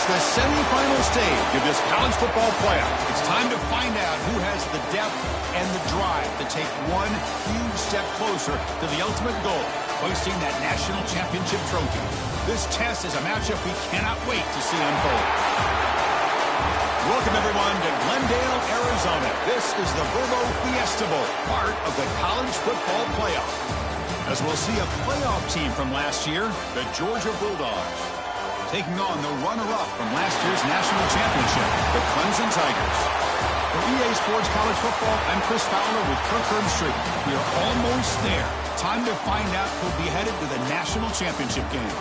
It's the semifinal stage of this college football playoff. It's time to find out who has the depth and the drive to take one huge step closer to the ultimate goal, hoisting that national championship trophy. This test is a matchup we cannot wait to see unfold. Welcome, everyone, to Glendale, Arizona. This is the Fiesta Bowl, part of the college football playoff. As we'll see a playoff team from last year, the Georgia Bulldogs, taking on the runner-up from last year's national championship, the Clemson Tigers. For EA Sports College Football, I'm Chris Fowler with Kirk Herbstreit. We are almost there. Time to find out who'll be headed to the national championship game.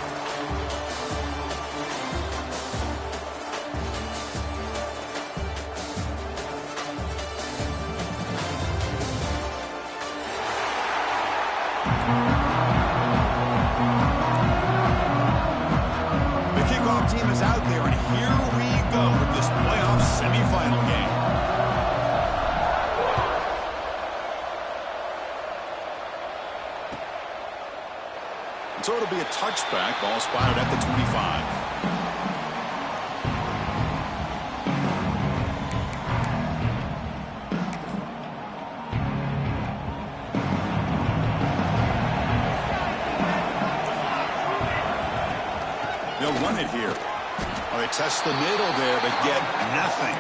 Team is out there, and here we go with this playoff semifinal game. So it'll be a touchback, ball spotted at the 25. They'll run it here. Well, they test the middle there, but get nothing.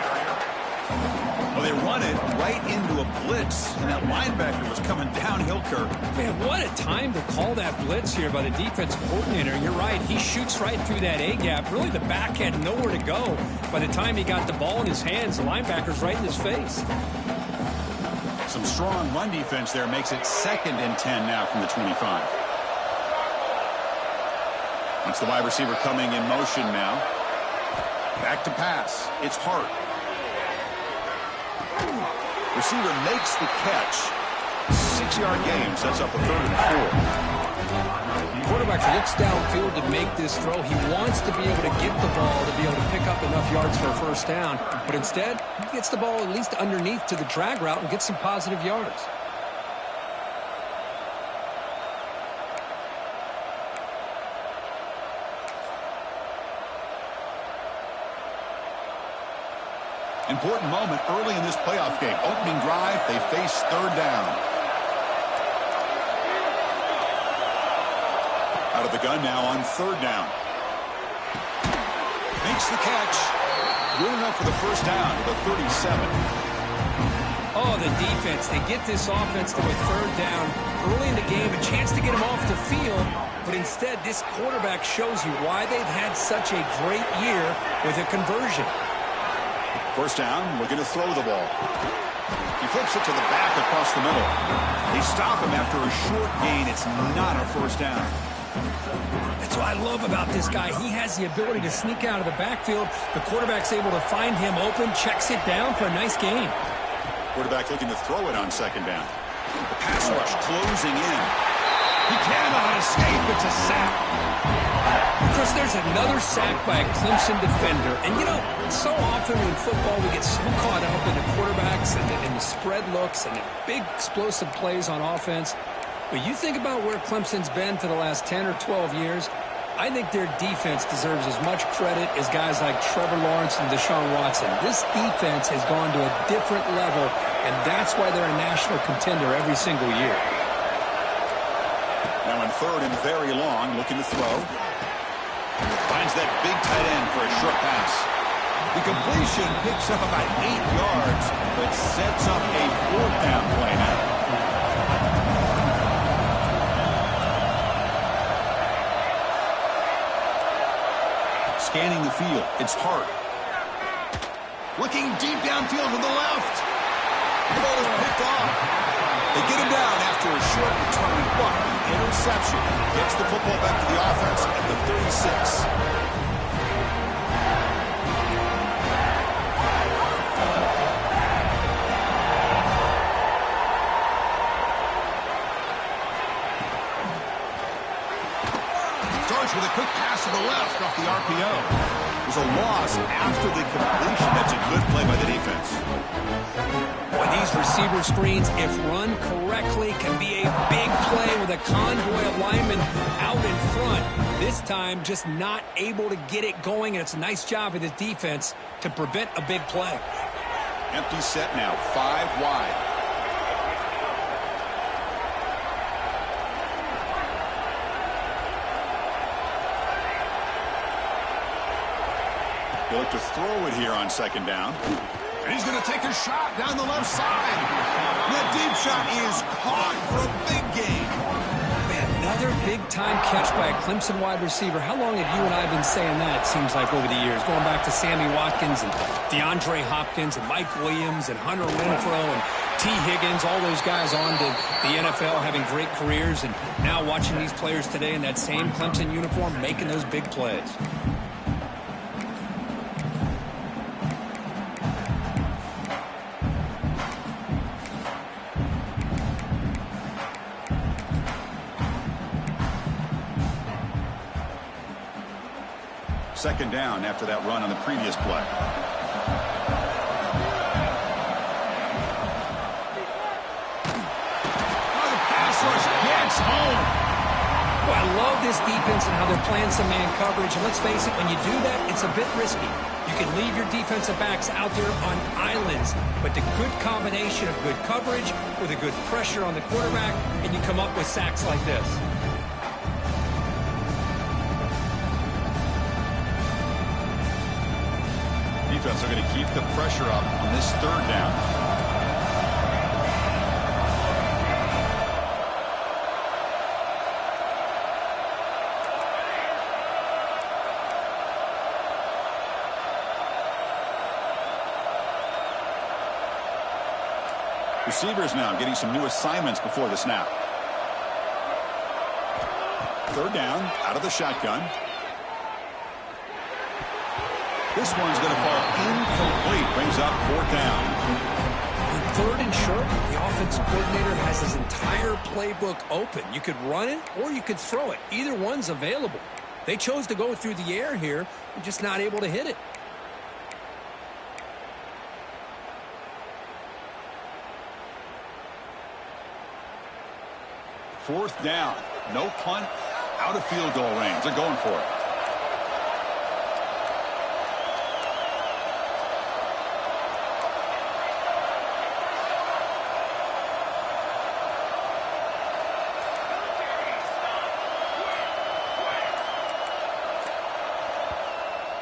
Well, they run it right into a blitz, and that linebacker was coming downhill, Kirk. Man, what a time to call that blitz here by the defense coordinator. You're right. He shoots right through that A-gap. Really, the back had nowhere to go. By the time he got the ball in his hands, the linebacker's right in his face. Some strong run defense there makes it 2nd and 10 now from the 25. That's the wide receiver coming in motion now. Back to pass. It's Hart. Receiver makes the catch. 6-yard gain sets up a 3rd and 4. Quarterback looks downfield to make this throw. He wants to be able to get the ball to be able to pick up enough yards for a first down. But instead, he gets the ball at least underneath to the drag route and gets some positive yards. Important moment early in this playoff game. Opening drive, they face 3rd down. Out of the gun now on 3rd down. Makes the catch. Good enough for the first down to the 37. Oh, the defense. They get this offense to a 3rd down early in the game, a chance to get him off the field. But instead, this quarterback shows you why they've had such a great year with a conversion. First down, looking to throw the ball. He flips it to the back across the middle. They stop him after a short gain. It's not a first down. That's what I love about this guy. He has the ability to sneak out of the backfield. The quarterback's able to find him open, checks it down for a nice gain. Quarterback looking to throw it on 2nd down. The pass rush closing in. He cannot escape. It's a sack. Chris, there's another sack by a Clemson defender. And, you know, so often in football we get so caught up in the quarterbacks and the spread looks and the big explosive plays on offense. But you think about where Clemson's been for the last 10 or 12 years, I think their defense deserves as much credit as guys like Trevor Lawrence and Deshaun Watson. This defense has gone to a different level, and that's why they're a national contender every single year. Now in 3rd and very long, looking to throw. Finds that big tight end for a short pass. The completion picks up about 8 yards, but sets up a 4th down play now. Scanning the field, it's Hart. Looking deep downfield to the left. The ball is picked off. They get him down after a short return, but the interception gets the football back to the offense at the 36. Starts with a quick pass to the left off the RPO. There's a loss after the completion. That's a good play by the defense. Boy, these receiver screens, if run correctly, can be a big play with a convoy of linemen out in front. This time, just not able to get it going, and it's a nice job of the defense to prevent a big play. Empty set now, 5 wide. He'll look to throw it here on second down. And he's going to take a shot down the left side. The deep shot is caught for a big gain. Man, another big-time catch by a Clemson wide receiver. How long have you and I been saying that, it seems like, over the years? Going back to Sammy Watkins and DeAndre Hopkins and Mike Williams and Hunter Renfrow and T. Higgins, all those guys on to the NFL having great careers. And now watching these players today in that same Clemson uniform making those big plays. Second down after that run on the previous play. Oh, the pass rush gets home. Well, I love this defense and how they're playing some man coverage. And let's face it, when you do that, it's a bit risky. You can leave your defensive backs out there on islands, but the good combination of good coverage with a good pressure on the quarterback, and you come up with sacks like this. Defense are going to keep the pressure up on this third down. Receivers now getting some new assignments before the snap. Third down, out of the shotgun. This one's going to fall incomplete. Brings up fourth down. On third and short, the offensive coordinator has his entire playbook open. You could run it or you could throw it. Either one's available. They chose to go through the air here. They're just not able to hit it. Fourth down. No punt. Out of field goal range. They're going for it.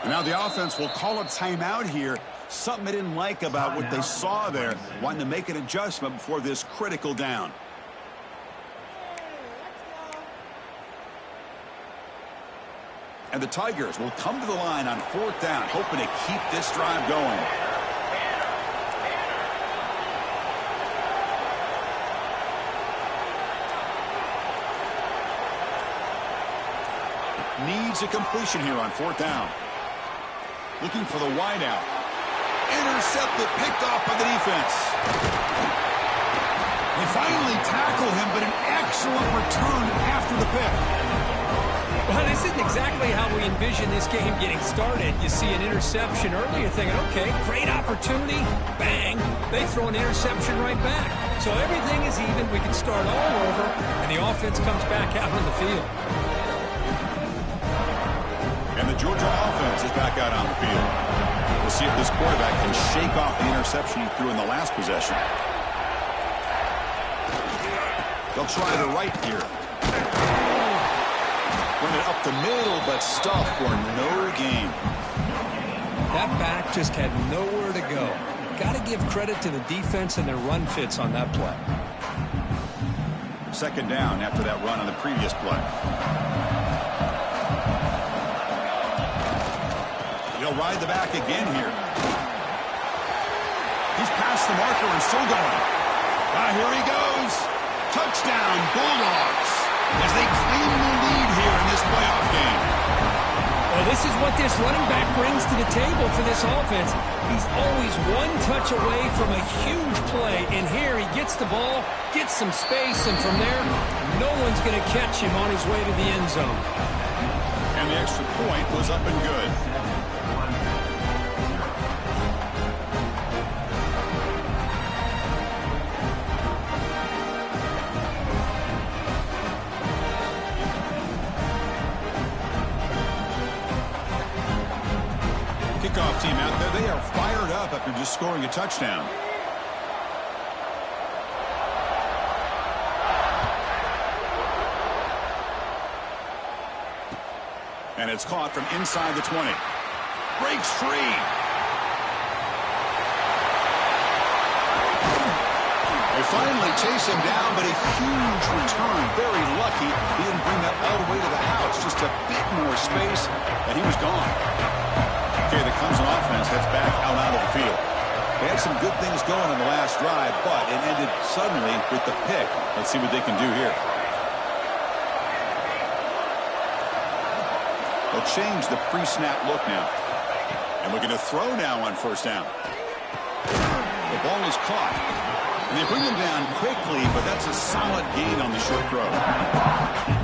Now the offense will call a timeout here. Something they didn't like about what they saw there. Wanting to make an adjustment before this critical down. And the Tigers will come to the line on fourth down, hoping to keep this drive going. Needs a completion here on fourth down. Looking for the wideout. Intercepted, picked off by the defense. They finally tackle him, but an excellent return after the pick. Well, this isn't exactly how we envision this game getting started. You see an interception early, you're thinking, okay, great opportunity. Bang. They throw an interception right back. So everything is even. We can start all over, and the offense comes back out on the field. And the Georgia offense is back out on the field. We'll see if this quarterback can shake off the interception he threw in the last possession. They'll try the right here. Run it up the middle, but stuffed for no gain. That back just had nowhere to go. Got to give credit to the defense and their run fits on that play. Second down after that run on the previous play. He'll ride the back again here. He's past the marker and still going. Here he goes. Touchdown, Bulldogs, as they claim the lead here in this playoff game. Well, this is what this running back brings to the table for this offense. He's always one touch away from a huge play. And here he gets the ball, gets some space, and from there, no one's going to catch him on his way to the end zone. And the extra point was up and good. team out there, they are fired up after just scoring a touchdown. And it's caught from inside the 20. Breaks free. They finally chase him down, but a huge return. Very lucky he didn't bring that all the way to the house. Just a bit more space, and he was gone. Okay, the Clemson offense heads back out onto the field. They had some good things going on the last drive, but it ended suddenly with the pick. Let's see what they can do here. They'll change the pre-snap look now. And we're going to throw now on first down. The ball is caught. And they bring him down quickly, but that's a solid gain on the short throw.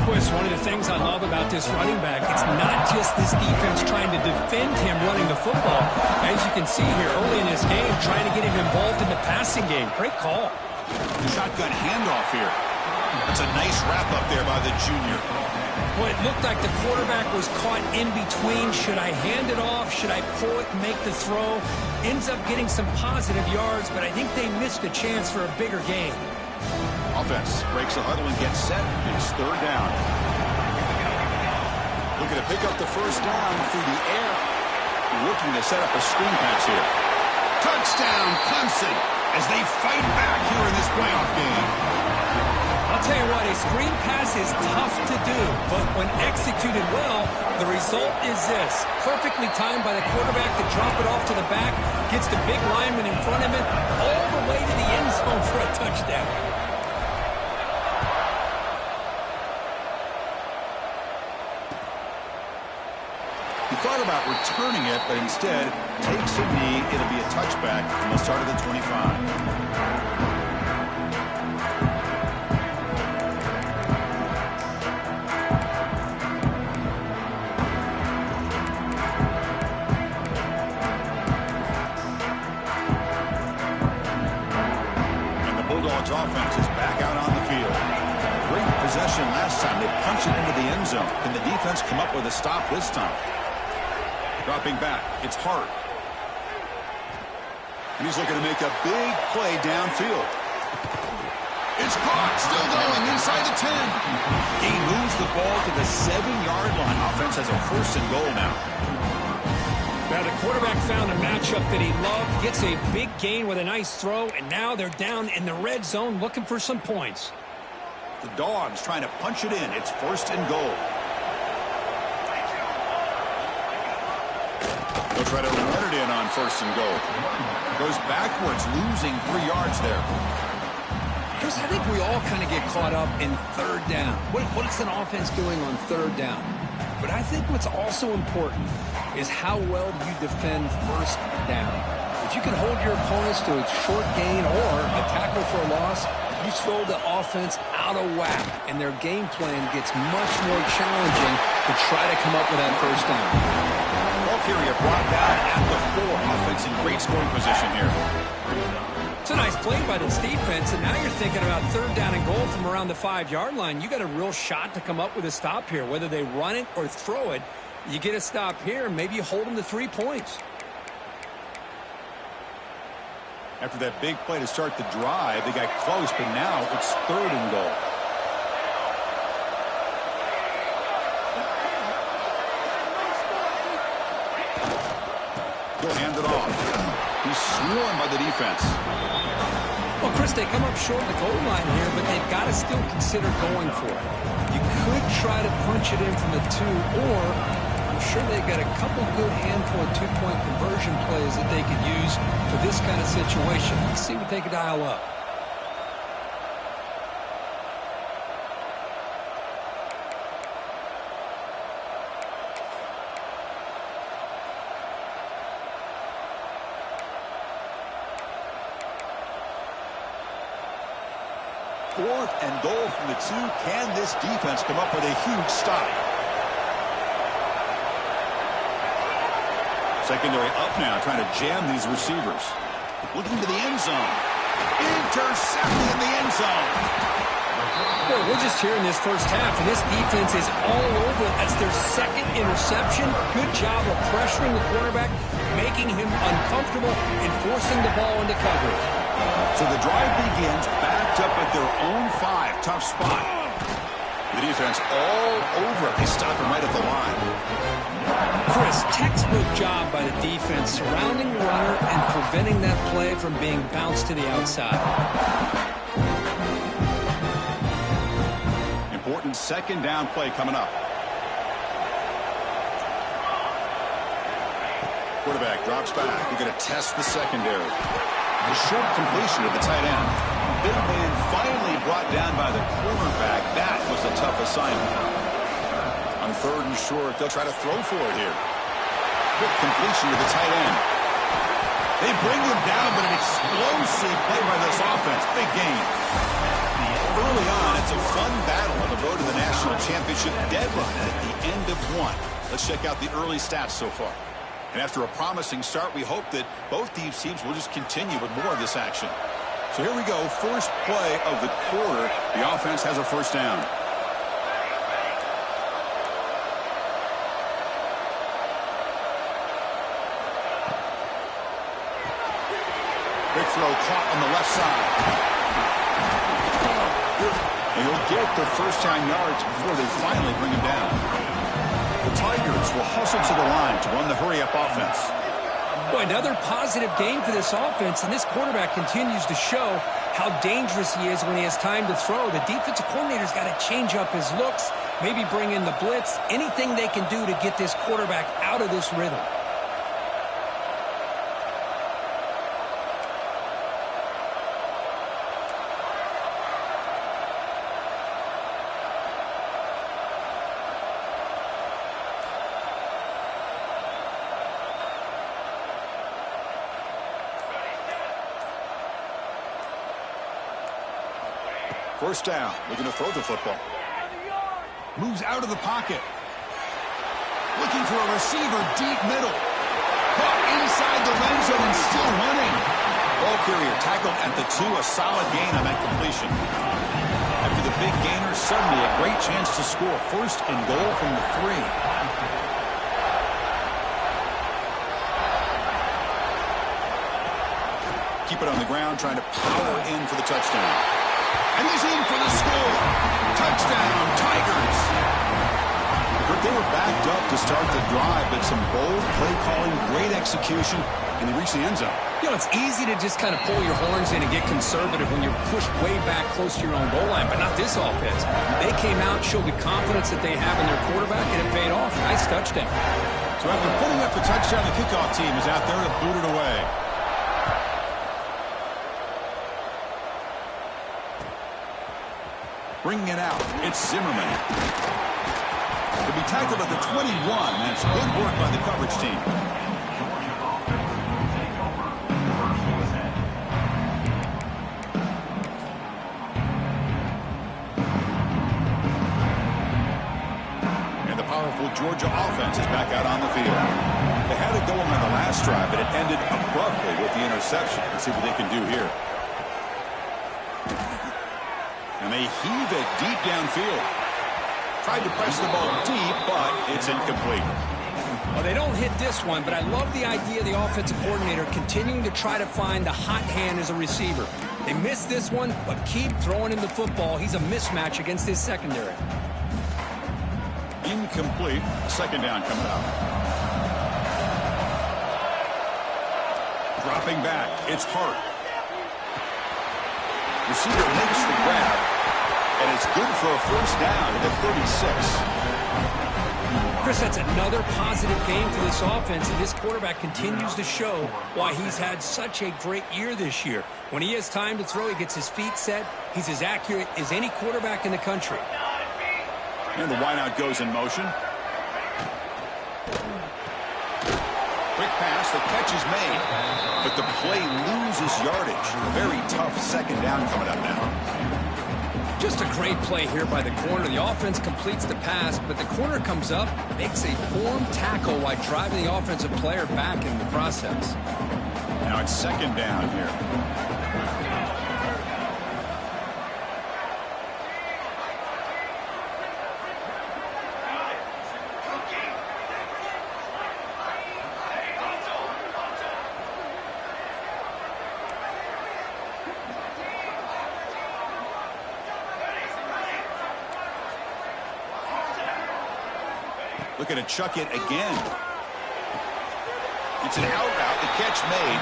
Chris, one of the things I love about this running back, it's not just this defense trying to defend him running the football. As you can see here early in this game, trying to get him involved in the passing game. Great call. The shotgun handoff here. That's a nice wrap up there by the junior. Well, it looked like the quarterback was caught in between. Should I hand it off? Should I pull it and make the throw? Ends up getting some positive yards, but I think they missed a chance for a bigger gain. Offense breaks the huddle and gets set. It's third down. Looking to pick up the first down through the air. Looking to set up a screen pass here. Touchdown, Clemson, as they fight back here in this playoff game. I'll tell you what, a screen pass is tough to do, but when executed well, the result is this. Perfectly timed by the quarterback to drop it off to the back, gets the big lineman in front of it, all the way to the end zone for a touchdown. He thought about returning it, but instead takes a knee. It'll be a touchback from the start of the 25. Offense is back out on the field. Great possession last time. They punch it into the end zone. Can the defense come up with a stop this time? Dropping back. It's Hart. And he's looking to make a big play downfield. It's caught. Still going inside the 10. He moves the ball to the 7-yard line. Offense has a first and goal now. Now the quarterback found a matchup that he loved, gets a big gain with a nice throw, and now they're down in the red zone looking for some points. The Dogs trying to punch it in. It's first and goal. They'll try to run it in on first and goal. Goes backwards, losing 3 yards there. Chris, I think we all kind of get caught up in third down. What's an offense doing on third down? But I think what's also important is how well you defend first down. If you can hold your opponents to a short gain or a tackle for a loss, you throw the offense out of whack, and their game plan gets much more challenging to try to come up with that first down. Ball carrier brought down at the 4. Offense in great scoring position here. It's a nice play by this defense, and now you're thinking about third down and goal from around the 5-yard line. You got a real shot to come up with a stop here. Whether they run it or throw it, you get a stop here, and maybe you hold them to 3 points. After that big play to start the drive, they got close, but now it's third and goal. Go hand it off. He's swarmed by the defense. Well, Chris, they come up short of the goal line here, but they've got to still consider going for it. You could try to punch it in from the 2, or I'm sure they've got a couple good handful of 2-point conversion plays that they could use for this kind of situation. Let's see what they can dial up. Fourth and goal from the 2. Can this defense come up with a huge stop? Secondary up now, trying to jam these receivers. Looking to the end zone. Intercepted in the end zone. Well, we're just here in this first half, and this defense is all over it. That's their second interception. Good job of pressuring the quarterback, making him uncomfortable, and forcing the ball into coverage. So the drive begins backed up at their own 5. Tough spot. The defense all over it. They stop him right at the line. Chris, textbook job by the defense surrounding the runner and preventing that play from being bounced to the outside. Important second down play coming up. Quarterback drops back. We're going to test the secondary. The short completion to the tight end. Big man finally brought down by the quarterback. That was a tough assignment. On 3rd and short, they'll try to throw for it here. Quick completion to the tight end. They bring him down, but an explosive play by this offense. Big game. Early on, it's a fun battle on the road to the national championship deadline at the end of 1. Let's check out the early stats so far. And after a promising start, we hope that both these teams will just continue with more of this action. So here we go. First play of the quarter. The offense has a first down. Big throw caught on the left side. And he'll get the first-down yards before they finally bring him down. The Tigers will hustle to the line to run the hurry-up offense. Boy, another positive game for this offense, and this quarterback continues to show how dangerous he is when he has time to throw. The defensive coordinator's got to change up his looks, maybe bring in the blitz, anything they can do to get this quarterback out of this rhythm. First down, looking to throw the football. Moves out of the pocket. Looking for a receiver deep middle. Caught inside the red zone and still running. Ball carrier tackled at the 2, a solid gain on that completion. After the big gainer, suddenly a great chance to score. First and goal from the 3. Keep it on the ground, trying to power in for the touchdown. And he's in for the score. Touchdown, Tigers. They were backed up to start the drive, but some bold play calling, great execution, and they reached the end zone. You know, it's easy to just kind of pull your horns in and get conservative when you're pushed way back close to your own goal line, but not this offense. They came out, showed the confidence that they have in their quarterback, and it paid off. Nice touchdown. So after putting up the touchdown, the kickoff team is out there to boot it away. Bringing it out, it's Zimmerman. To be tackled at the 21, that's good work by the coverage team. And the powerful Georgia offense is back out on the field. They had it going on the last drive, but it ended abruptly with the interception. Let's see what they can do here. And they heave it deep downfield. Tried to press the ball deep, but it's incomplete. Well, they don't hit this one, but I love the idea of the offensive coordinator continuing to try to find the hot hand as a receiver. They missed this one, but keep throwing him the football. He's a mismatch against his secondary. Incomplete. Second down coming up. Dropping back. It's Hart. Receiver makes the grab, and it's good for a first down at the 36. Chris, that's another positive game for this offense, and this quarterback continues to show why he's had such a great year this year. When he has time to throw, he gets his feet set. He's as accurate as any quarterback in the country. And the wideout goes in motion. Quick pass, the catch is made, but the play loses yardage. A very tough second down coming up now. Just a great play here by the corner. The offense completes the pass, but the corner comes up, makes a formed tackle while driving the offensive player back in the process. Now it's second down here. Looking to chuck it again. It's an out route. The catch made.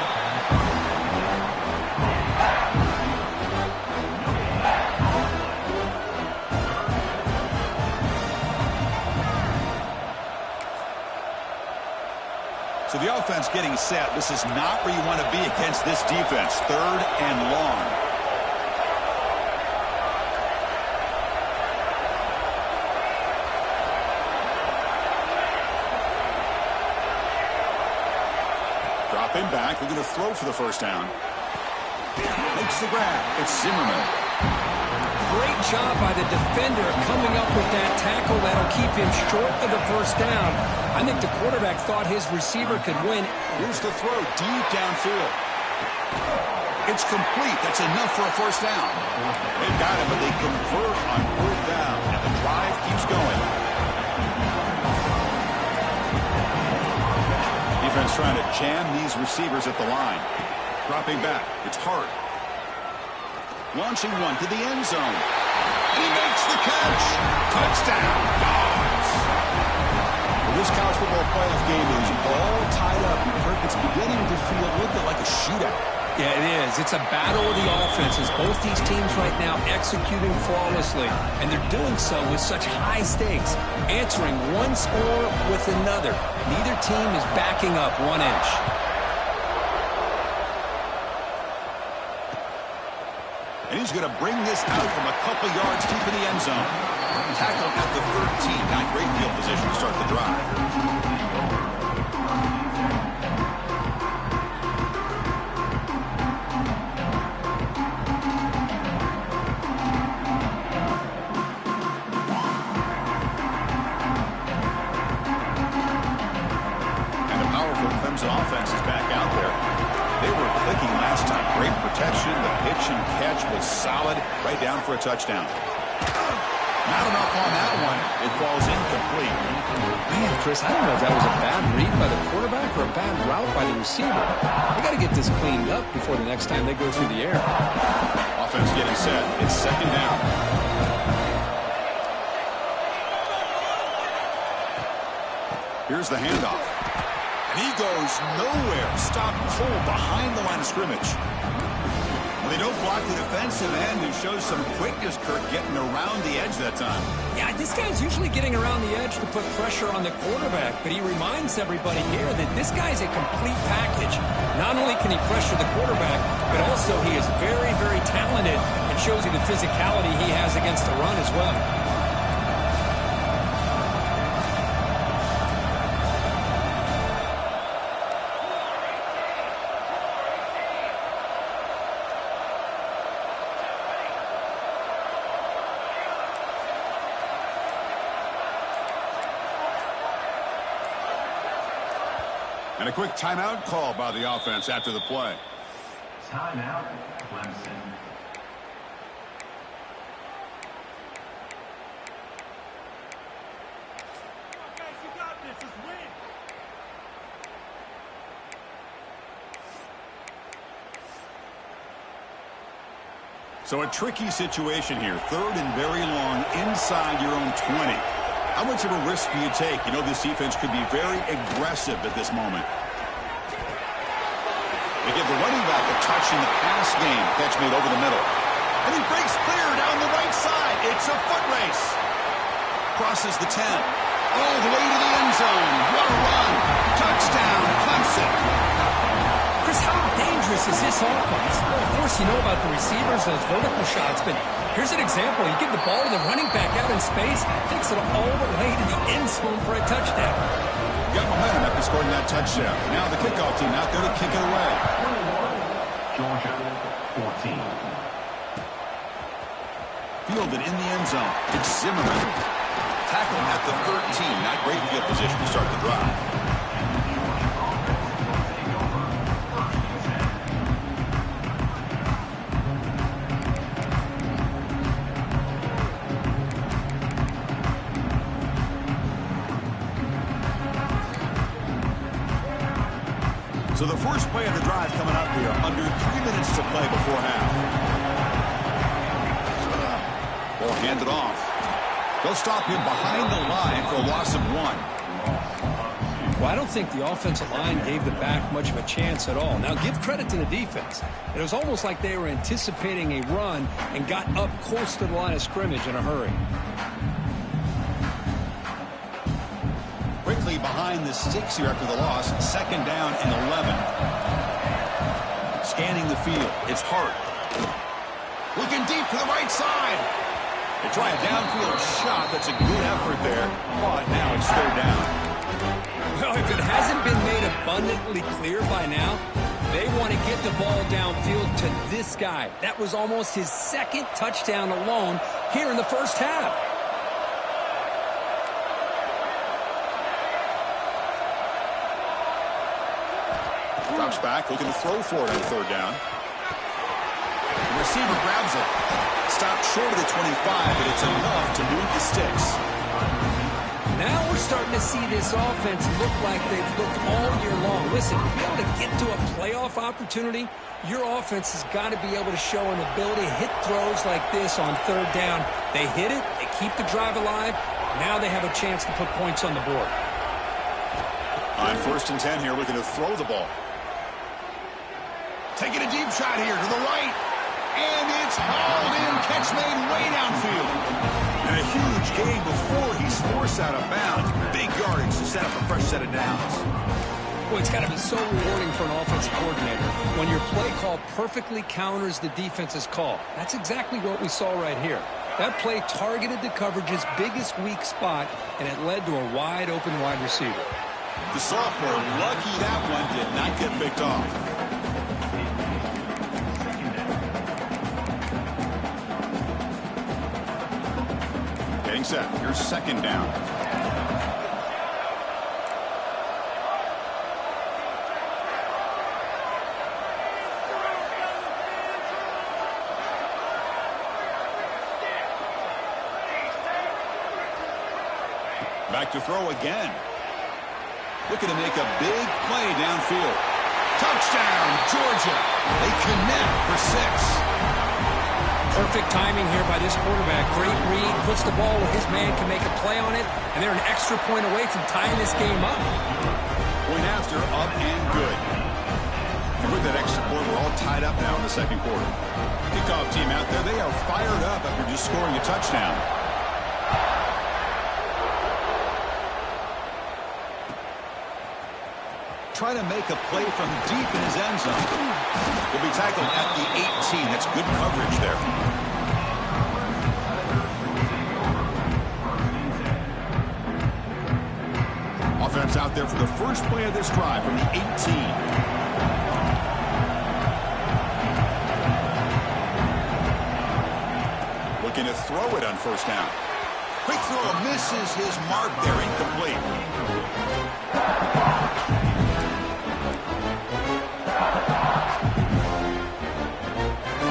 So the offense getting set. This is not where you want to be against this defense. 3rd and long. Dropping back. We're going to throw for the first down. Makes the grab. It's Zimmerman. Great job by the defender coming up with that tackle that'll keep him short of the first down. I think the quarterback thought his receiver could win. Here's the throw deep downfield. It's complete. That's enough for a first down. They've got it, but they convert on 4th down, and the drive keeps going. Defense trying to jam these receivers at the line. Dropping back. It's Hart. Launching one to the end zone. He makes the catch. Touchdown, Dogs. Well, this college football playoff game is all tied up. It's beginning to feel a little bit like a shootout. Yeah, it is. It's a battle of the offenses. Both these teams right now executing flawlessly, and they're doing so with such high stakes, answering one score with another. Neither team is backing up 1 inch. And he's going to bring this out from a couple yards deep in the end zone. Tackled at the 13. Not great field position to start the drive. And a powerful Clemson offense is back out there. They were clicking last time. Great protection. The pitch and catch was solid. Right down for a touchdown. Not enough on that one. It falls incomplete. Man, Chris, I don't know if that was a bad read by the quarterback or a bad route by the receiver. They got to get this cleaned up before the next time they go through the air. Offense getting set. It's 2nd down. Here's the handoff. And he goes nowhere. Stopped cold behind the line of scrimmage. Well, they don't block the defensive end, who shows some quickness, Kirk, getting around the edge that time. Yeah, this guy's usually getting around the edge to put pressure on the quarterback, but he reminds everybody here that this guy's a complete package. Not only can he pressure the quarterback, but also he is very, very talented and shows you the physicality he has against the run as well. And a quick timeout call by the offense after the play. Timeout, Clemson. Guys, you got this. Let's win. So a tricky situation here. 3rd and very long inside your own 20. How much of a risk do you take? You know this defense could be very aggressive at this moment. They give the running back a touch in the pass game. Catch made over the middle. And he breaks clear down the right side. It's a foot race. Crosses the 10. All the way to the end zone. What a run. Touchdown, Clemson. Chris, how dangerous is this offense? Well, of course, you know about the receivers, those vertical shots, but here's an example. You give the ball to the running back out in space, takes it all the way to the end zone for a touchdown. Got momentum after scoring that touchdown. Now the kickoff team out there to kick it away. Georgia, 14. Fielded in the end zone. It's Zimmerman. Tackling at the 13. Not great field position to start the drive. So the first play of the drive coming up here. Under 3 minutes to play before half. Ball handed off. They'll stop him behind the line for a loss of 1. Well, I don't think the offensive line gave the back much of a chance at all. Now, give credit to the defense. It was almost like they were anticipating a run and got up close to the line of scrimmage in a hurry. Quickly behind the sticks here after the loss. 2nd down and 11. Scanning the field. It's Hart. Looking deep to the right side. They try a downfield shot. That's a good effort there. But now it's 3rd down. Well, if it hasn't been made abundantly clear by now, they want to get the ball downfield to this guy. That was almost his 2nd touchdown alone here in the first half. Drops back, looking to throw for it on 3rd down. The receiver grabs it. Stopped short of the 25, but it's enough to move the sticks. Now we're starting to see this offense look like they've looked all year long. Listen, to be able to get to a playoff opportunity, your offense has got to be able to show an ability to hit throws like this on 3rd down. They hit it, they keep the drive alive. Now they have a chance to put points on the board. On 1st and 10 here, looking to throw the ball. Taking a deep shot here to the right. And it's hauled in. Catch made way downfield. And a huge gain before he's forced out of bounds. Big yardage to set up a fresh set of downs. Well, it's got to be so rewarding for an offensive coordinator when your play call perfectly counters the defense's call. That's exactly what we saw right here. That play targeted the coverage's biggest weak spot, and it led to a wide-open wide receiver. The sophomore, lucky that one did not get picked off. Getting set. Here's 2nd down. Back to throw again. Looking to make a big play downfield. Touchdown, Georgia. They connect for 6. Perfect timing here by this quarterback. Great read, puts the ball where his man can make a play on it, and they're an extra point away from tying this game up. Point after, up and good. And with that extra point, we're all tied up now in the 2nd quarter. Kickoff team out there, they are fired up after just scoring a touchdown. Try to make a play from deep in his end zone. Will be tackled at the 18. That's good coverage there. Offense out there for the first play of this drive from the 18. Looking to throw it on 1st down. Quick throw misses his mark there, incomplete.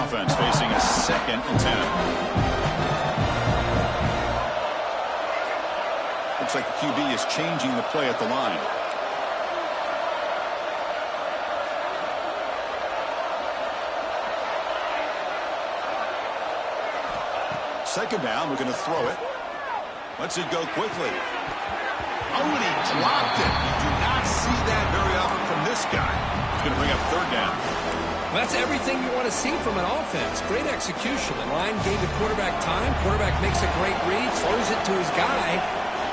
Offense facing a 2nd and 10. Looks like the QB is changing the play at the line. Second down, looking to throw it. Lets it go quickly. Oh, and he dropped it. You do not see that very often from this guy. It's going to bring up 3rd down. Well, that's everything you want to see from an offense. Great execution. The line gave the quarterback time. Quarterback makes a great read, throws it to his guy,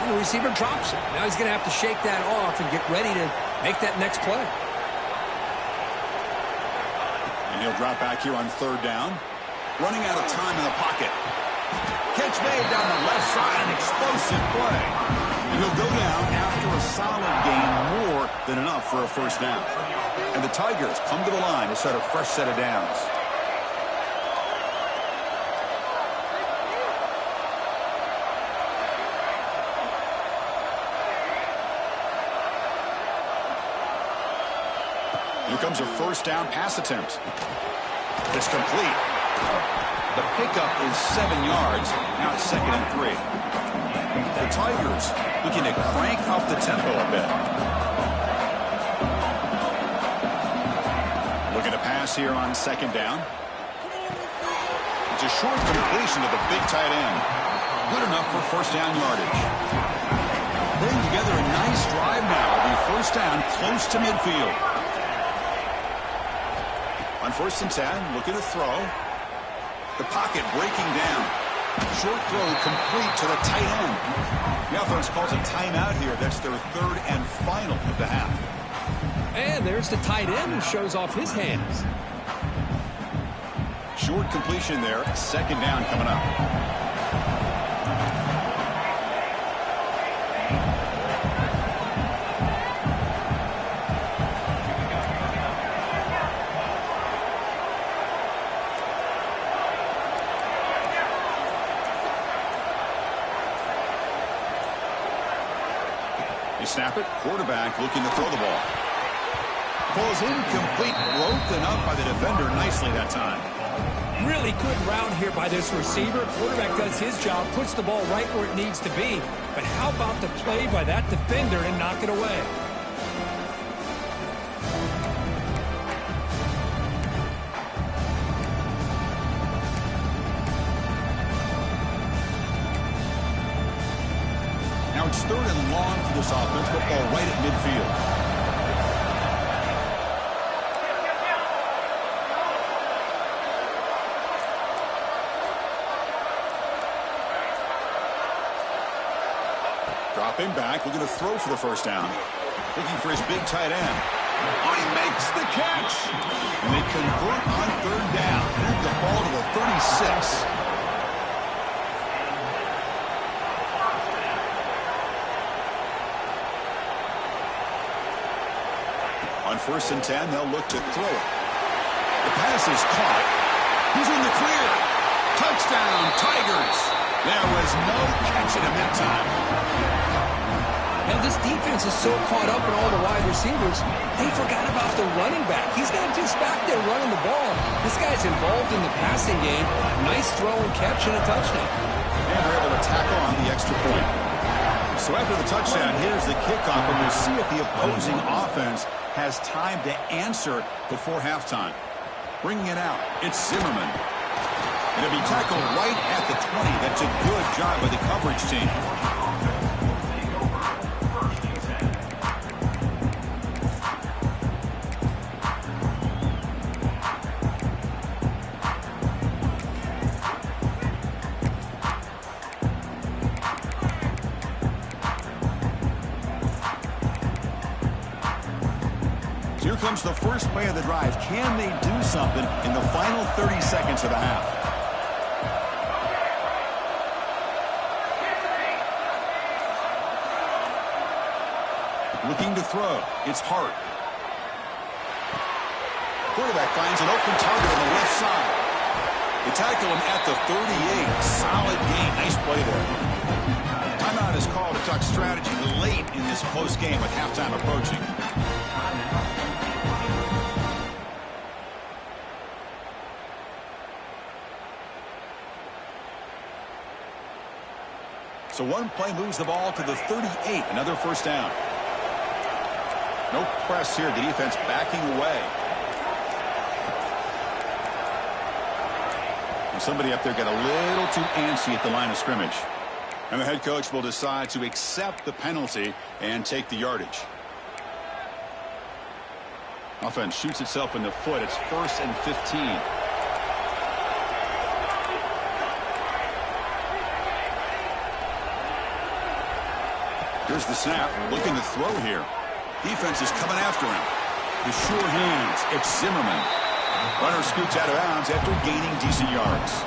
and the receiver drops it. Now he's going to have to shake that off and get ready to make that next play. And he'll drop back here on 3rd down. Running out of time in the pocket. Catch made down the left side, an explosive play. And he'll go down after a solid gain, more than enough for a 1st down. And the Tigers come to the line to set a fresh set of downs. Here comes a 1st down pass attempt. It's complete. The pickup is 7 yards. Now it's 2nd and 3. The Tigers looking to crank up the tempo a bit. Looking to pass here on 2nd down. It's a short completion to the big tight end. Good enough for 1st down yardage. Putting together a nice drive now. It'll be first down close to midfield. On 1st and 10, looking to throw. The pocket breaking down. Short throw complete to the tight end. The offense calls a timeout here. That's their 3rd and final of the half. And there's the tight end who shows off his hands. Short completion there. 2nd down coming up. They snap it. Quarterback looking to throw the ball. Falls incomplete. Broken up by the defender nicely that time. Really good route here by this receiver. Quarterback does his job, puts the ball right where it needs to be. But how about the play by that defender and knock it away? Now it's 3rd and long for this offense. Football right at midfield. Dropping back, looking to throw for the first down. Looking for his big tight end. Oh, he makes the catch! And they convert on 3rd down. Move the ball to the 36. On 1st and 10, they'll look to throw it. The pass is caught. He's in the clear. Touchdown, Tigers! There was no catching him that time. Now, this defense is so caught up in all the wide receivers, they forgot about the running back. He's not just back there running the ball. This guy's involved in the passing game. Nice throw and catch and a touchdown. And they're able to tackle on the extra point. So after the touchdown, here's the kickoff, and we'll see if the opposing offense has time to answer before halftime. Bringing it out, it's Zimmerman. And it'll be tackled right at the 20. That's a good job by the coverage team. Here comes the first play of the drive. Can they do something in the final 30 seconds of the half? Looking to throw. It's Hart. Quarterback finds an open target on the left side. They tackle him at the 38. Solid gain. Nice play there. Timeout is called to talk strategy late in this close game with halftime approaching. So one play moves the ball to the 38. Another first down. No press here. The defense backing away. And somebody up there got a little too antsy at the line of scrimmage. And the head coach will decide to accept the penalty and take the yardage. Offense shoots itself in the foot. It's 1st and 15. Here's the snap, looking to throw here. Defense is coming after him. The sure hands, it's Zimmerman. Runner scoots out of bounds after gaining decent yards.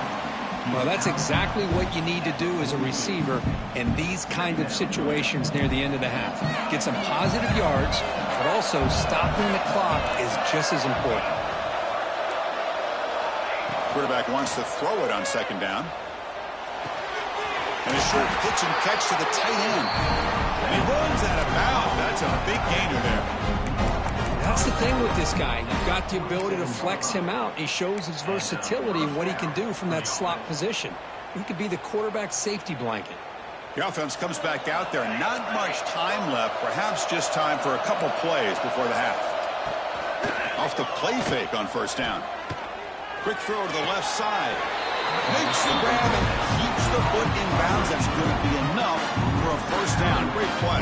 Well, that's exactly what you need to do as a receiver in these kind of situations near the end of the half. Get some positive yards, but also stopping the clock is just as important. Quarterback wants to throw it on 2nd down. And a short pitch and catch to the tight end. And he runs out of bounds. That's a big gainer there. That's the thing with this guy. You've got the ability to flex him out. He shows his versatility and what he can do from that slot position. He could be the quarterback safety blanket. The offense comes back out there. Not much time left. Perhaps just time for a couple plays before the half. Off the play fake on 1st down. Quick throw to the left side. Makes the grab and keeps the foot in bounds. That's going to be enough for a first down. Great play.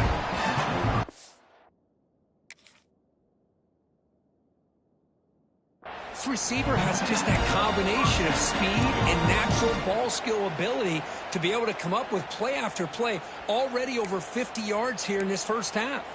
This receiver has just that combination of speed and natural ball skill ability to be able to come up with play after play, already over 50 yards here in this first half.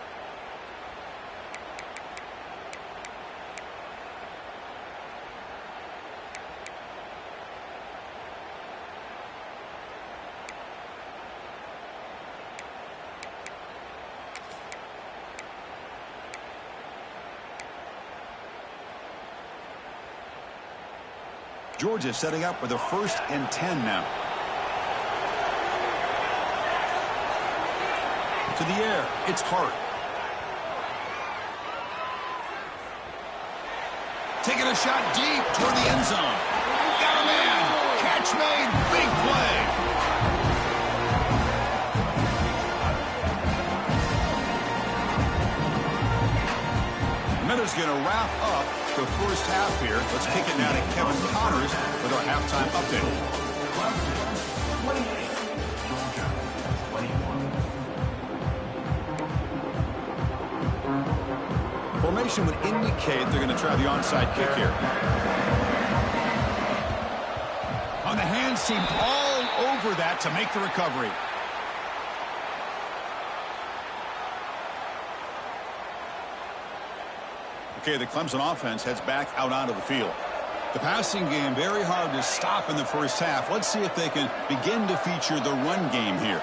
Georgia setting up with a 1st and 10 now. To the air, it's Hart. Taking a shot deep toward the end zone. Got a man. Catch made. Big play. The Minutes going to wrap up the first half here. Let's kick it now to Kevin Connors with our halftime update. Formation would indicate they're going to try the onside kick here. On the hands team, all over that to make the recovery. Okay, the Clemson offense heads back out onto the field. The passing game very hard to stop in the first half. Let's see if they can begin to feature the run game here.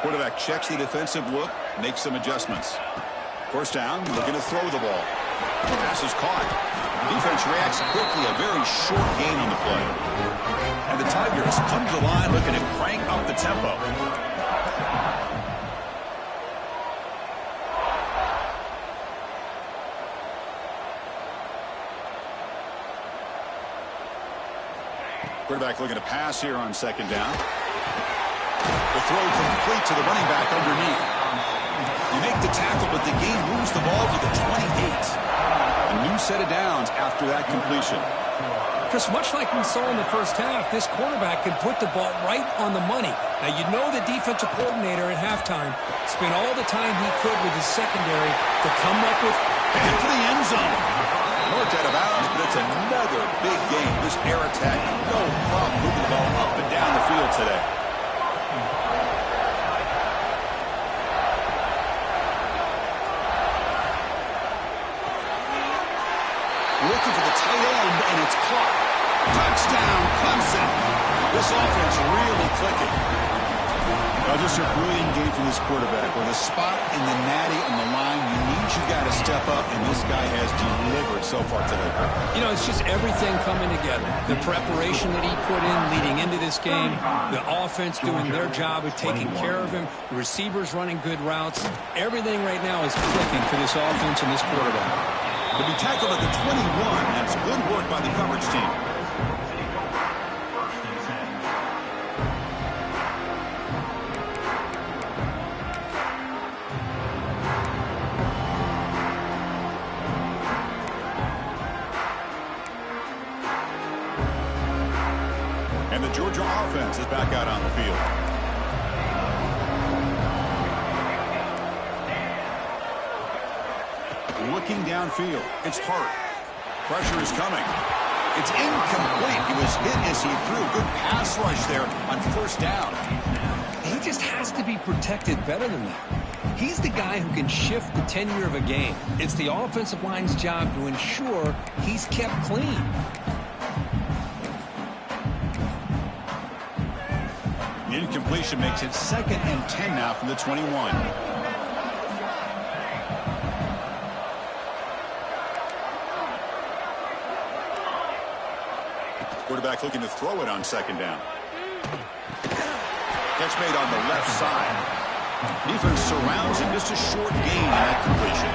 Quarterback checks the defensive look, makes some adjustments. First down, looking to throw the ball. The pass is caught. Defense reacts quickly, a very short gain on the play. And the Tigers come to the line looking to crank up the tempo. Quarterback looking to pass here on 2nd down. The throw complete to the running back underneath. You make the tackle, but the game moves the ball to the 28. A new set of downs after that completion. Chris, much like we saw in the first half, this quarterback can put the ball right on the money. Now, you know the defensive coordinator at halftime spent all the time he could with his secondary to come up with... And to the end zone. North out of bounds, but it's another big game. This air attack, no problem moving the ball up and down the field today. Looking for the tight end, and it's caught. Touchdown, Clemson. This offense really clicking. Well, just a brilliant game from this quarterback. With a spot in the natty on the line, you got to step up, and this guy has delivered so far today. You know, it's just everything coming together. The preparation that he put in leading into this game, the offense doing their job of taking care of him, the receivers running good routes. Everything right now is clicking for this offense and this quarterback. To be tackled at the 21, that's good work by the coverage team. And the Georgia offense is back out on the field. Looking downfield, it's Hart. Pressure is coming. It's incomplete. He was hit as he threw. Good pass rush there on 1st down. He just has to be protected better than that. He's the guy who can shift the tenure of a game. It's the offensive line's job to ensure he's kept clean. The incompletion makes it 2nd and 10 now from the 21. Quarterback looking to throw it on 2nd down. Catch made on the left side. Defense surrounds him. Just a short gain on that completion.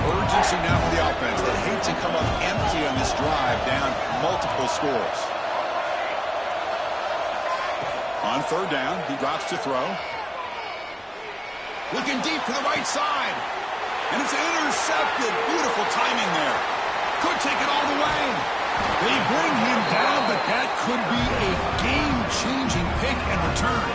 Urgency now for the offense. They hate to come up empty on this drive, down multiple scores. On 3rd down, he drops to throw. Looking deep to the right side. And it's intercepted. Beautiful timing there. Could take it all the way. They bring him down, but that could be a game-changing pick and return.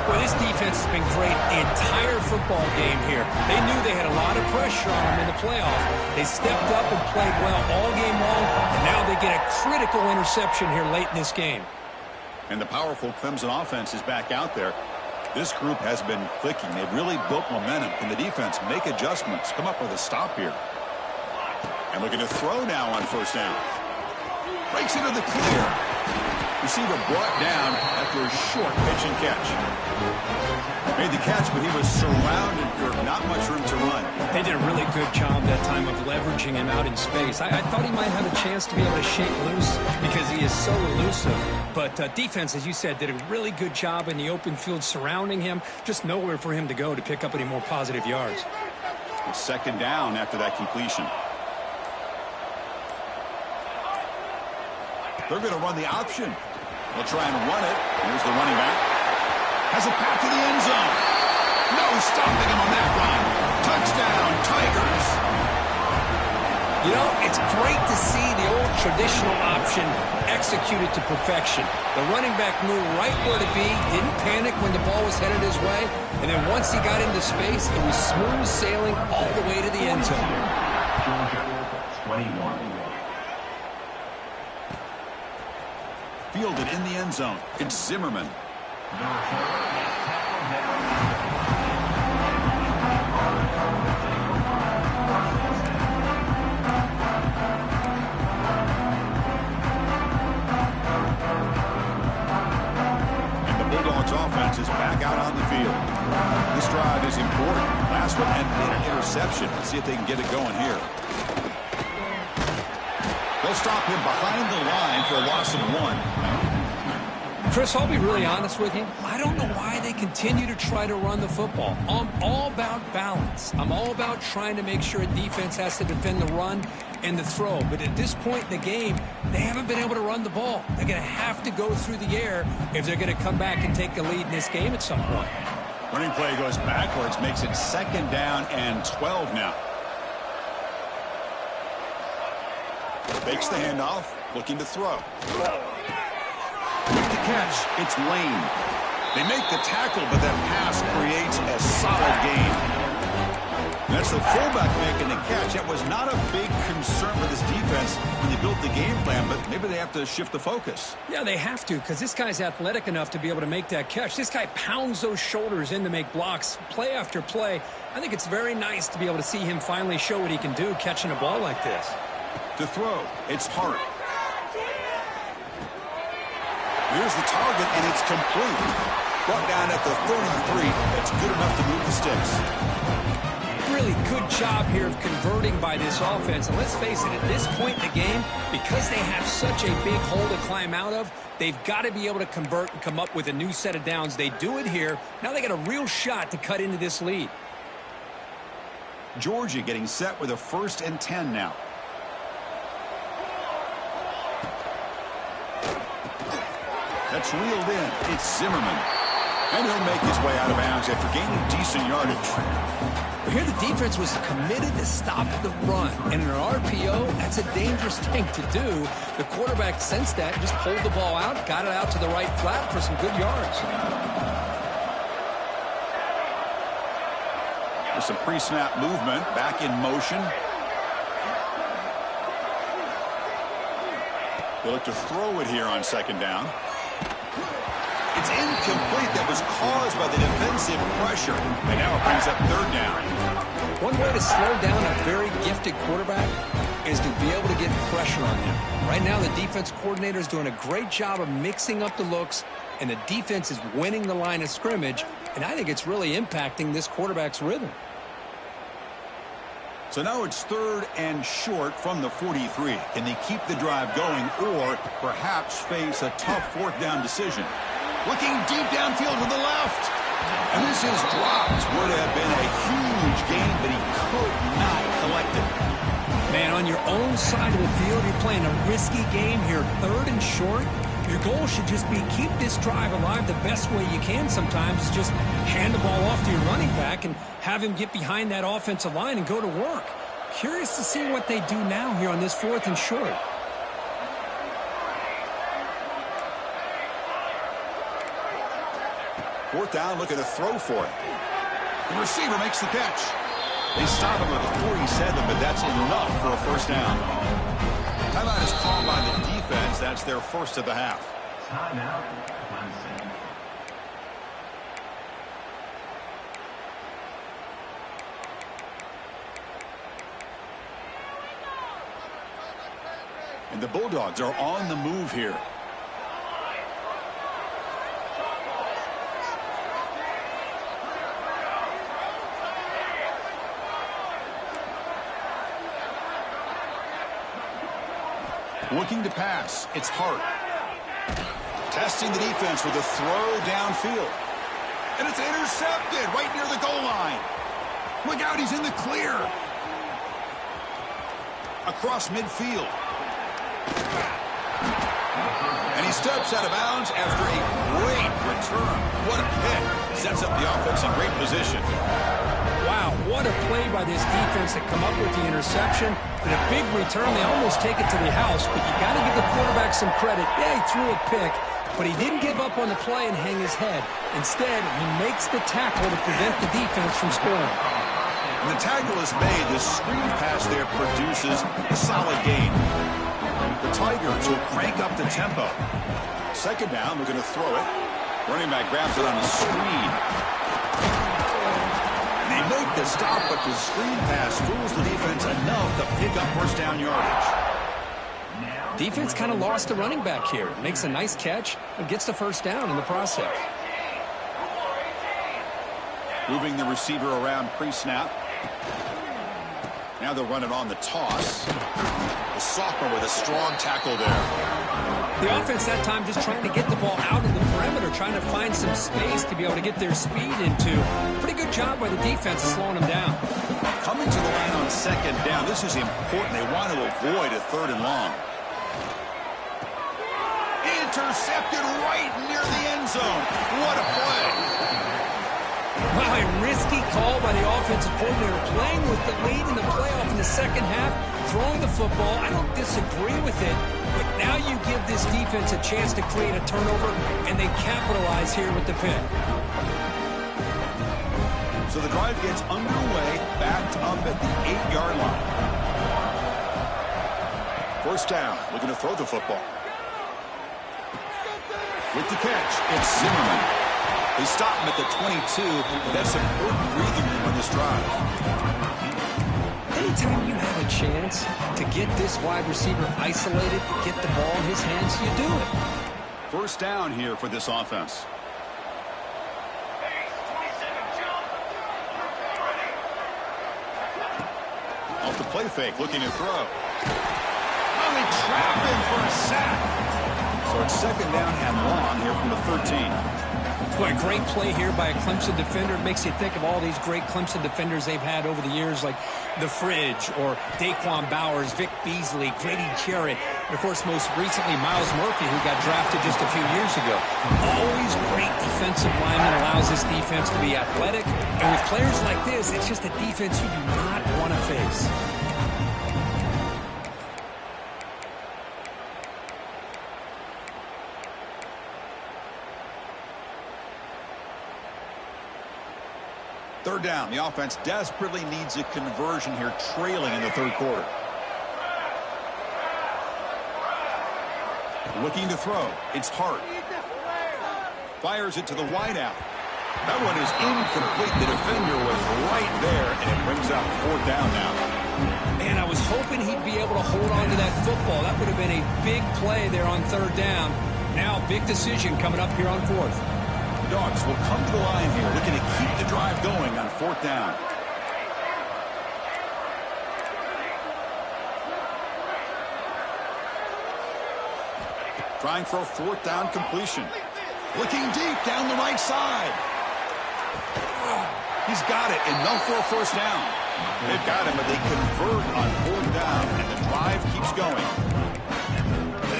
Well, This defense has been great the entire football game here. They knew they had a lot of pressure on them in the playoffs. They stepped up and played well all game long, and now they get a critical interception here late in this game. And the powerful Clemson offense is back out there. This group has been clicking. They've really built momentum. Can the defense make adjustments, come up with a stop here? And looking to throw now on first down. Breaks into the clear. Receiver brought down after a short pitch and catch. Made the catch, but he was surrounded for not much room to run. They did a really good job that time of leveraging him out in space. I thought he might have a chance to be able to shake loose because he is so elusive. But defense, as you said, did a really good job in the open field surrounding him. Just nowhere for him to go to pick up any more positive yards. It's second down after that completion. They're going to run the option. They'll try and run it. Here's the running back. Has a path to the end zone. No stopping him on that run. Touchdown, Tigers. You know, it's great to see the old traditional option executed to perfection. The running back knew right where to be, didn't panic when the ball was headed his way, and then once he got into space, it was smooth sailing all the way to the end zone. Georgia, 21. Fielded in the end zone. It's Zimmerman. Bulldogs offense is back out on the field. This drive is important. Last one ended in an interception. Let's see if they can get it going here. They'll stop him behind the line for a loss of 1. Chris, I'll be really honest with you. I don't know why they continue to try to run the football. I'm all about balance. I'm all about trying to make sure a defense has to defend the run and the throw. But at this point in the game, they haven't been able to run the ball. They're going to have to go through the air if they're going to come back and take the lead in this game at some point. Running play goes backwards, makes it second down and 12 now. Fakes the handoff, looking to throw. With the catch, it's Lane. They make the tackle, but that pass creates a solid gain. That's the fullback making the catch. That was not a big concern for this defense when they built the game plan, but maybe they have to shift the focus. Yeah, they have to, because this guy's athletic enough to be able to make that catch. This guy pounds those shoulders in to make blocks play after play. I think it's very nice to be able to see him finally show what he can do catching a ball like this. To throw, it's Hart. Here's the target, and it's complete. Brought down at the 33. That's good enough to move the sticks. Really good job here of converting by this offense. And let's face it, at this point in the game, because they have such a big hole to climb out of, they've got to be able to convert and come up with a new set of downs. They do it here. Now they got a real shot to cut into this lead. Georgia getting set with a 1st and 10 now. That's reeled in. It's Zimmerman. And he'll make his way out of bounds after gaining decent yardage. But here the defense was committed to stop the run. And in an RPO, that's a dangerous thing to do. The quarterback sensed that, just pulled the ball out, got it out to the right flat for some good yards. There's some pre-snap movement, back in motion. They look to throw it here on second down. It's incomplete. That was caused by the defensive pressure. And now it brings up 3rd down. One way to slow down a very gifted quarterback is to be able to get pressure on him. Right now, the defense coordinator is doing a great job of mixing up the looks, and the defense is winning the line of scrimmage, and I think it's really impacting this quarterback's rhythm. So now it's 3rd and short from the 43. Can they keep the drive going or perhaps face a tough 4th down decision? Looking deep downfield to the left. And this is dropped. Would have been a huge gain, but he could not collect it. Man, on your own side of the field, you're playing a risky game here. 3rd and short. Your goal should just be keep this drive alive the best way you can sometimes. Just hand the ball off to your running back and have him get behind that offensive line and go to work. Curious to see what they do now here on this 4th and short. Fourth down, looking to throw for it. The receiver makes the catch. They stop him at the 47, but that's enough for a first down. Timeout is called by the defense. That's their first of the half. Timeout, Clemson. And the Bulldogs are on the move here. Looking to pass. It's Hart. Testing the defense with a throw downfield. And it's intercepted right near the goal line. Look out, he's in the clear. Across midfield. And he steps out of bounds after a great return. What a pick. Sets up the offense in great position. Wow, what a play by this defense to come up with the interception. And a big return. They almost take it to the house, but you got to give the quarterback some credit. Yeah, he threw a pick, but he didn't give up on the play and hang his head. Instead, he makes the tackle to prevent the defense from scoring. When the tackle is made, the screen pass there produces a solid gain. The Tigers will crank up the tempo. Second down, we're going to throw it. Running back grabs it on the screen. And they make the stop, but the screen pass fools the defense enough to pick up first down yardage. Defense kind of lost the running back here. Makes a nice catch and gets the first down in the process. Moving the receiver around pre-snap. Now they'll run it on the toss. The sophomore with a strong tackle there. The offense that time just trying to get the ball out of the perimeter, trying to find some space to be able to get their speed into. Pretty good job by the defense slowing them down. Coming to the line on second down. This is important. They want to avoid a third and long. Intercepted right near the end zone. What a play. Wow, a risky call by the offensive coordinator, playing with the lead in the playoff in the second half, throwing the football. I don't disagree with it, but now you give this defense a chance to create a turnover, and they capitalize here with the pick. So the drive gets underway, backed up at the 8-yard line. First down, looking to throw the football. With the catch, it's Zimmerman. They stop him at the 22, but that's important breathing room on this drive. Anytime you have a chance to get this wide receiver isolated, get the ball in his hands, you do it. First down here for this offense. Off the play fake, looking to throw. Oh, they trap him for a sack. So it's second down and long here from the 13. Boy, a great play here by a Clemson defender. It makes you think of all these great Clemson defenders they've had over the years, like The Fridge or Daquan Bowers, Vic Beasley, Grady Jarrett, and, of course, most recently, Miles Murphy, who got drafted just a few years ago. Always great defensive lineman, allows this defense to be athletic. And with players like this, it's just a defense you do not want to face. Third down. The offense desperately needs a conversion here, trailing in the third quarter. Looking to throw. It's Hart. Fires it to the wideout. That one is incomplete. The defender was right there, and it brings up fourth down now. Man, I was hoping he'd be able to hold on to that football. That would have been a big play there on third down. Now, big decision coming up here on fourth. Dogs will come to the line here, looking to keep the drive going on fourth down. Trying for a fourth down completion. Looking deep down the right side. He's got it. Enough for a first down. They've got him, but they convert on fourth down, and the drive keeps going.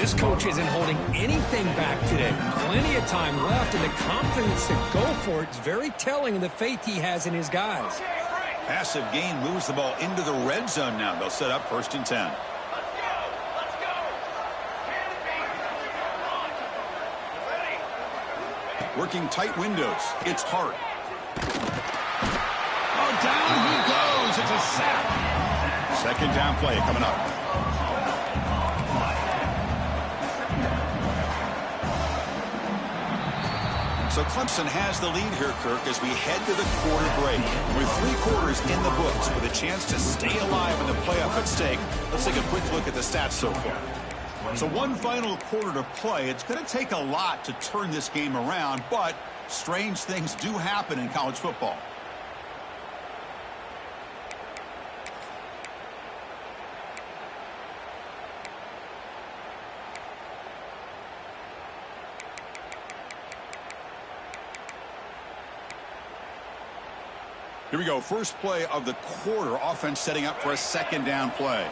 This coach isn't holding anything back today. Plenty of time left, and the confidence to go for it is very telling of the faith he has in his guys. Passive gain moves the ball into the red zone now. They'll set up first and 10. Working tight windows. It's Hart. Oh, down he goes. It's a sack. Second down play coming up. So Clemson has the lead here, Kirk, as we head to the quarter break. With 3 quarters in the books, with a chance to stay alive in the playoff at stake, let's take a quick look at the stats so far. So one final quarter to play. It's going to take a lot to turn this game around, but strange things do happen in college football. Here we go. First play of the quarter. Offense setting up for a second down play.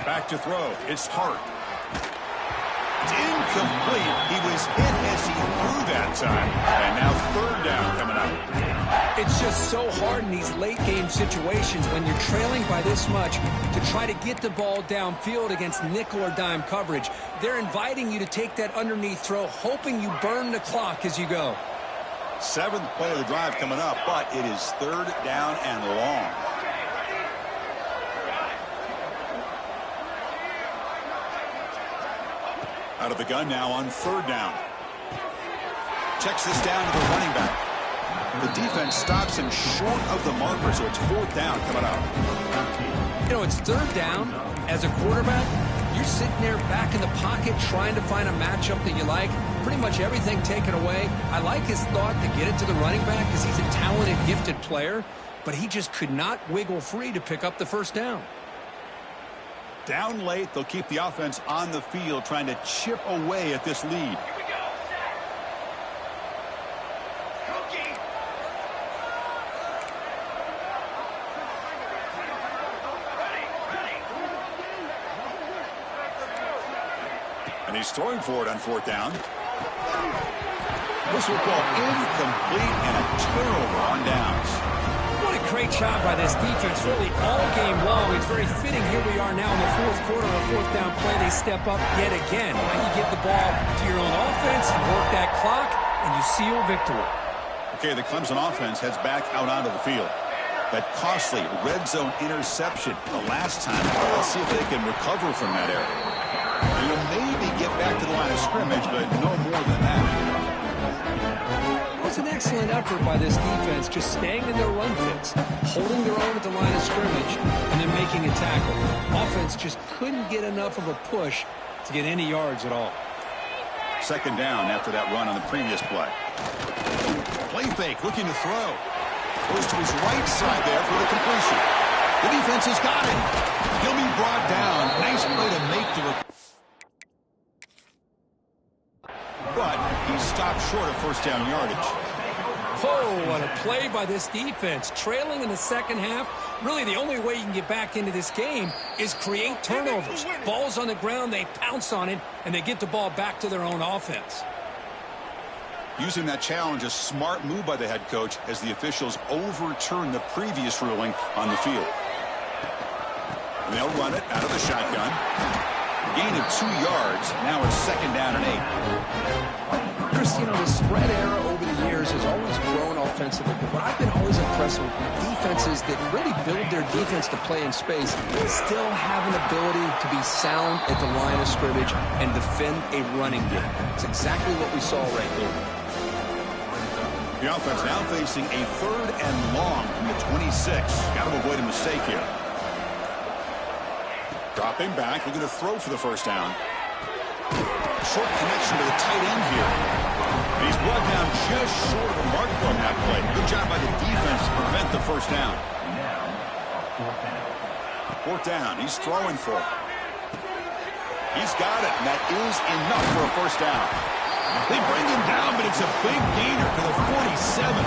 Back to throw. It's Hart. It's incomplete. He was hit as he threw that time. And now third down coming up. It's just so hard in these late game situations when you're trailing by this much to try to get the ball downfield against nickel or dime coverage. They're inviting you to take that underneath throw, hoping you burn the clock as you go. 7th play of the drive coming up, but it is third down and long. Out of the gun now on third down. Checks this down to the running back. The defense stops him short of the marker, so it's 4th down coming up. You know, it's third down. As a quarterback, you're sitting there back in the pocket trying to find a matchup that you like. Pretty much everything taken away. I like his thought to get it to the running back because he's a talented, gifted player, but he just could not wiggle free to pick up the first down. Down late, they'll keep the offense on the field trying to chip away at this lead. And he's throwing for it on 4th down. This will ball incomplete and a turnover on downs. What a great job by this defense, really all game long. It's very fitting. Here we are now in the 4th quarter. A 4th down play, they step up yet again. Now you get the ball to your own offense, you work that clock, and you seal victory. Okay, the Clemson offense heads back out onto the field. That costly red zone interception the last time. Let's see if they can recover from that error. You know, maybe get back to the line of scrimmage, but no more than that. It was an excellent effort by this defense, just staying in their run fits, holding their own at the line of scrimmage, and then making a tackle. Offense just couldn't get enough of a push to get any yards at all. Second down after that run on the previous play. Play fake, looking to throw. Goes to his right side there for the completion. The defense has got it. He'll be brought down. Nice play to make the... But he stopped short of first down yardage. Oh, what a play by this defense. Trailing in the second half, really the only way you can get back into this game is create turnovers. Ball's on the ground, they pounce on it, and they get the ball back to their own offense. Using that challenge, a smart move by the head coach as the officials overturn the previous ruling on the field. And they'll run it out of the shotgun. Gain of 2 yards. Now it's second down and 8. Chris, you know, the spread era over the years has always grown offensively, but what I've been always impressed with defenses that really build their defense to play in space still have an ability to be sound at the line of scrimmage and defend a running game. It's exactly what we saw right here. The offense now facing a third and long from the 26. Got to avoid a mistake here. Dropping back, looking to throw for the first down. Short connection to the tight end here. And he's brought down just short of the mark on that play. Good job by the defense to prevent the first down. 4th down, he's throwing for it. He's got it, and that is enough for a first down. They bring him down, but it's a big gainer to the 47.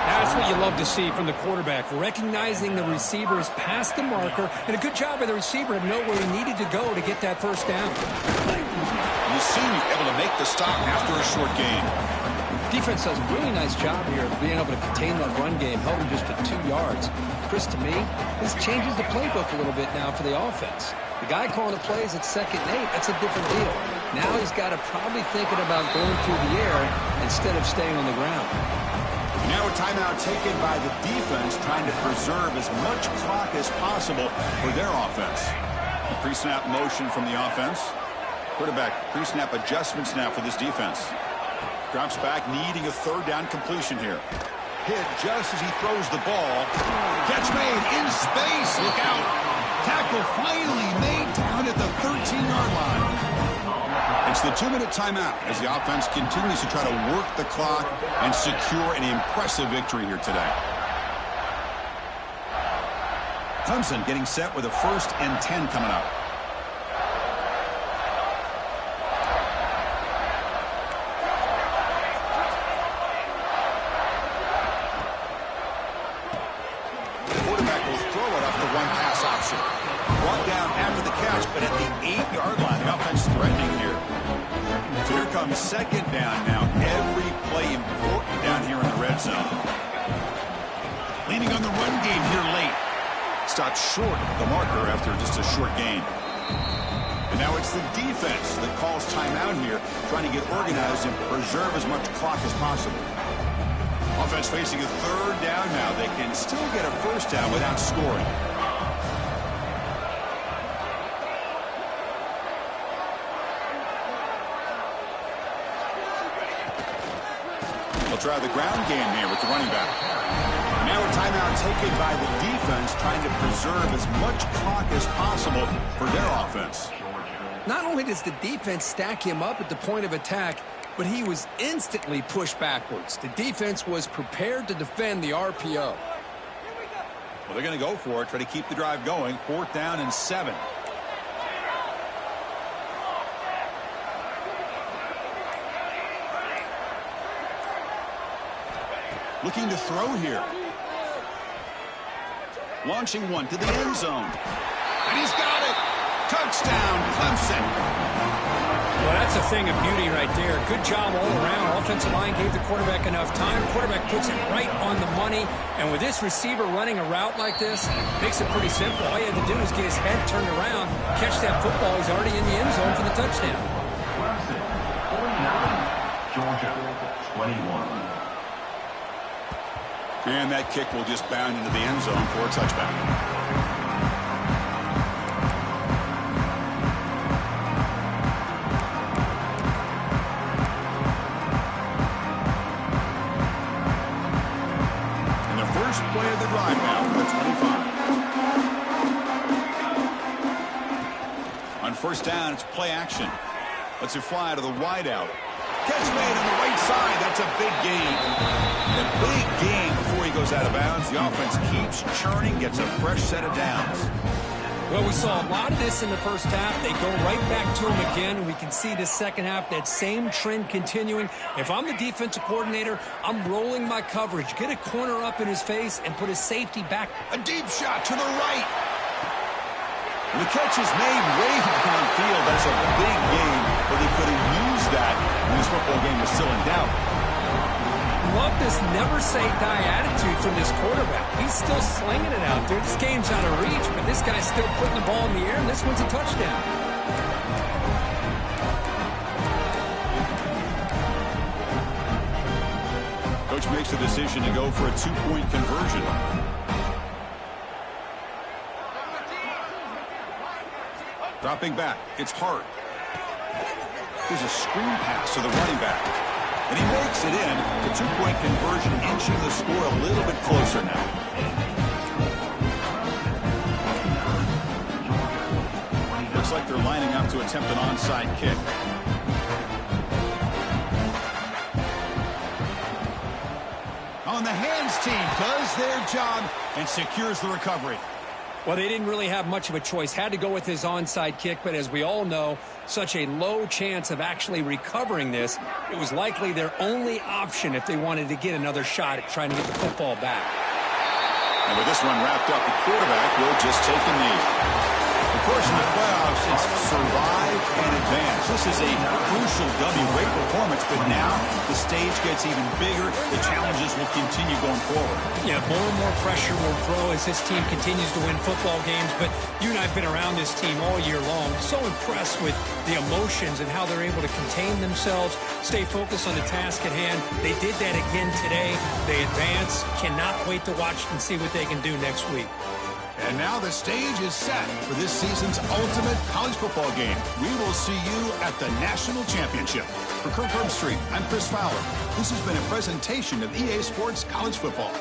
That's what you love to see from the quarterback, recognizing the receiver's past the marker, and a good job by the receiver to know where he needed to go to get that first down. You see him able to make the stop after a short gain. Defense does a really nice job here of being able to contain that run game, held him just to 2 yards. Chris, to me, this changes the playbook a little bit now for the offense. The guy calling the plays at 2nd and 8, that's a different deal. Now he's got to probably thinking about going through the air instead of staying on the ground. Now a timeout taken by the defense, trying to preserve as much clock as possible for their offense. A pre-snap motion from the offense. Quarterback pre-snap adjustments now for this defense. Drops back, needing a 3rd down completion here. Hit just as he throws the ball. Catch made in space. Look out. Tackle finally made down at the 13-yard line. It's the 2-minute timeout as the offense continues to try to work the clock and secure an impressive victory here today. Clemson getting set with a 1st and 10 coming up. The quarterback will throw it off the one-pass option. Brought down after the catch, but at the 8-yard line, the offense threatening here. So here comes 2nd down now. Every play important down here in the red zone. Leaning on the run game here late. Stopped short of the marker after just a short gain. And now it's the defense that calls timeout here, trying to get organized and preserve as much clock as possible. Offense facing a 3rd down now. They can still get a 1st down without scoring. Try the ground game here with the running back. Now a timeout taken by the defense, trying to preserve as much clock as possible for their offense. Not only does the defense stack him up at the point of attack, but he was instantly pushed backwards. The defense was prepared to defend the RPO. Well, they're going to go for it, try to keep the drive going. 4th down and 7. Looking to throw here. Launching one to the end zone. And he's got it. Touchdown, Clemson. Well, that's a thing of beauty right there. Good job all around. Offensive line gave the quarterback enough time. Quarterback puts it right on the money. And with this receiver running a route like this, makes it pretty simple. All you had to do is get his head turned around, catch that football. He's already in the end zone for the touchdown. Clemson, 49. Georgia, 21. And that kick will just bound into the end zone for a touchback. And the first play of the drive now for the 25. On 1st down, it's play action. Lets it fly to the wideout. Catch made on the right side. That's a big gain. A big gain before he goes out of bounds. The offense keeps churning, gets a fresh set of downs. Well, we saw a lot of this in the first half. They go right back to him again. We can see the second half, that same trend continuing. If I'm the defensive coordinator, I'm rolling my coverage. Get a corner up in his face and put his safety back. A deep shot to the right. And the catch is made way downfield. That's a big gain, but he could have used that when his football game was still in doubt. Love this never-say-die attitude from this quarterback. He's still slinging it out there. This game's out of reach, but this guy's still putting the ball in the air, and this one's a touchdown. Coach makes the decision to go for a 2-point conversion. Dropping back, it's Hart. There's a screen pass to the running back. And he makes it in. The 2-point conversion inching the score a little bit closer now. Looks like they're lining up to attempt an onside kick. On the hands team does their job and secures the recovery. Well, they didn't really have much of a choice. Had to go with his onside kick, but as we all know, such a low chance of actually recovering this. It was likely their only option if they wanted to get another shot at trying to get the football back. And with this one wrapped up, the quarterback will just take a knee. The course, in the playoffs, it's survive and advance. This is a crucial W. Great performance, but now the stage gets even bigger. The challenges will continue going forward. Yeah, more and more pressure will grow as this team continues to win football games, but you and I have been around this team all year long. So impressed with the emotions and how they're able to contain themselves, stay focused on the task at hand. They did that again today. They advance. Cannot wait to watch and see what they can do next week. And now the stage is set for this season's ultimate college football game. We will see you at the National Championship. For Kirk Herbstreit, I'm Chris Fowler. This has been a presentation of EA Sports College Football.